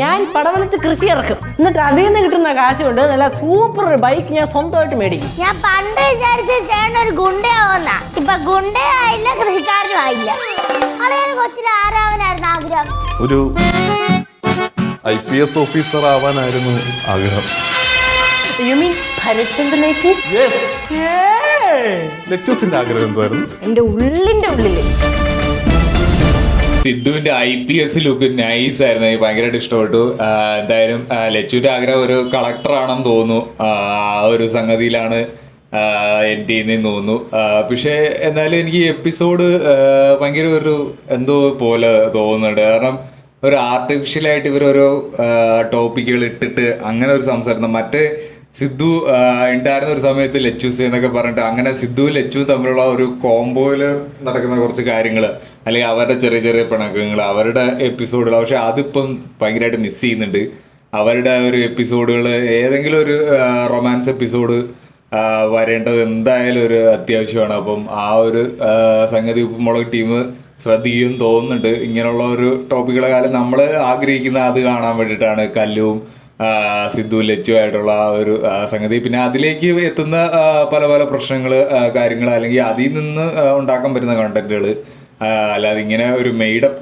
ഞാൻ പടവലത്ത് കൃഷി ഇറക്കും, എന്നിട്ട് അതിൽ നിന്ന് കിട്ടുന്ന കാശ് കൊണ്ട് നല്ല സൂപ്പർ ബൈക്ക് ഞാൻ സ്വന്തമായിട്ട് മേടിക്കും. ഞാൻ പണ്ട് വിചാരിച്ച ചേട്ടൻ ഒരു ഗുണ്ടയാവുന്ന, ഇപ്പൊ ഗുണ്ടയായില്ല, കൃഷിക്കാരനും ആയില്ല. അളയൊരു കൊച്ചിൽ ആരാവനായിരുന്നു ആഗ്രഹം? ഒരു IPS ഓഫീസർ ആവാനായിരുന്നു ആഗ്രഹം. You mean ഭരചന്ദ്രനിലേക്ക്? Yes. ലെറ്റൂസിന്റെ ആഗ്രഹം എന്തായിരുന്നു? എന്റെ ഉള്ളിന്റെ ഉള്ളില് സിദ്ധുവിന്റെ IPS ലുക്ക് നൈസ് ആയിരുന്നു, എനിക്ക് ഭയങ്കരമായിട്ട് ഇഷ്ടപ്പെട്ടു. എന്തായാലും ലച്ചുവിന്റെ ആഗ്രഹം ഒരു കളക്ടർ ആണെന്ന് തോന്നുന്നു. ആ ഒരു സംഗതിയിലാണ് എൻ്റെ ചെയ്യുന്നതെന്ന് തോന്നുന്നു. പക്ഷേ എന്നാലും എനിക്ക് എപ്പിസോഡ് ഭയങ്കര ഒരു എന്തോ പോലെ തോന്നുന്നുണ്ട്. കാരണം ഒരു ആർട്ടിഫിഷ്യലായിട്ട് ഇവരോരോ ടോപ്പിക്കുകൾ ഇട്ടിട്ട് അങ്ങനെ ഒരു സംസാരം. മറ്റേ സിദ്ധു ഉണ്ടായിരുന്ന ഒരു സമയത്ത് ലച്ചൂസ് എന്നൊക്കെ പറഞ്ഞിട്ട് അങ്ങനെ സിദ്ധു ലച്ചു തമ്മിലുള്ള ഒരു കോംബോയിൽ നടക്കുന്ന കുറച്ച് കാര്യങ്ങൾ, അല്ലെങ്കിൽ അവരുടെ ചെറിയ ചെറിയ പിണക്കങ്ങൾ, അവരുടെ എപ്പിസോഡുകൾ. പക്ഷെ അതിപ്പം ഭയങ്കരമായിട്ട് മിസ് ചെയ്യുന്നുണ്ട്. അവരുടെ ഒരു എപ്പിസോഡുകൾ, ഏതെങ്കിലും ഒരു റൊമാൻസ് എപ്പിസോഡ് വരേണ്ടത് എന്തായാലും ഒരു അത്യാവശ്യമാണ്. അപ്പം ആ ഒരു സംഗതി മുളക് ടീം ശ്രദ്ധിക്കും തോന്നുന്നുണ്ട്. ഇങ്ങനെയുള്ള ഒരു ടോപ്പിക്കുകളെ കാലം നമ്മൾ ആഗ്രഹിക്കുന്ന അത് കാണാൻ വേണ്ടിയിട്ടാണ് കല്ലും സിദ്ധു ലച്ചു ആയിട്ടുള്ള ആ ഒരു സംഗതി. പിന്നെ അതിലേക്ക് എത്തുന്ന പല പല പ്രശ്നങ്ങൾ, കാര്യങ്ങൾ, അല്ലെങ്കിൽ അതിൽ നിന്ന് ഉണ്ടാക്കാൻ പറ്റുന്ന കണ്ടന്റുകൾ, അല്ലാതെ ഇങ്ങനെ ഒരു മെയ്ഡപ്പ്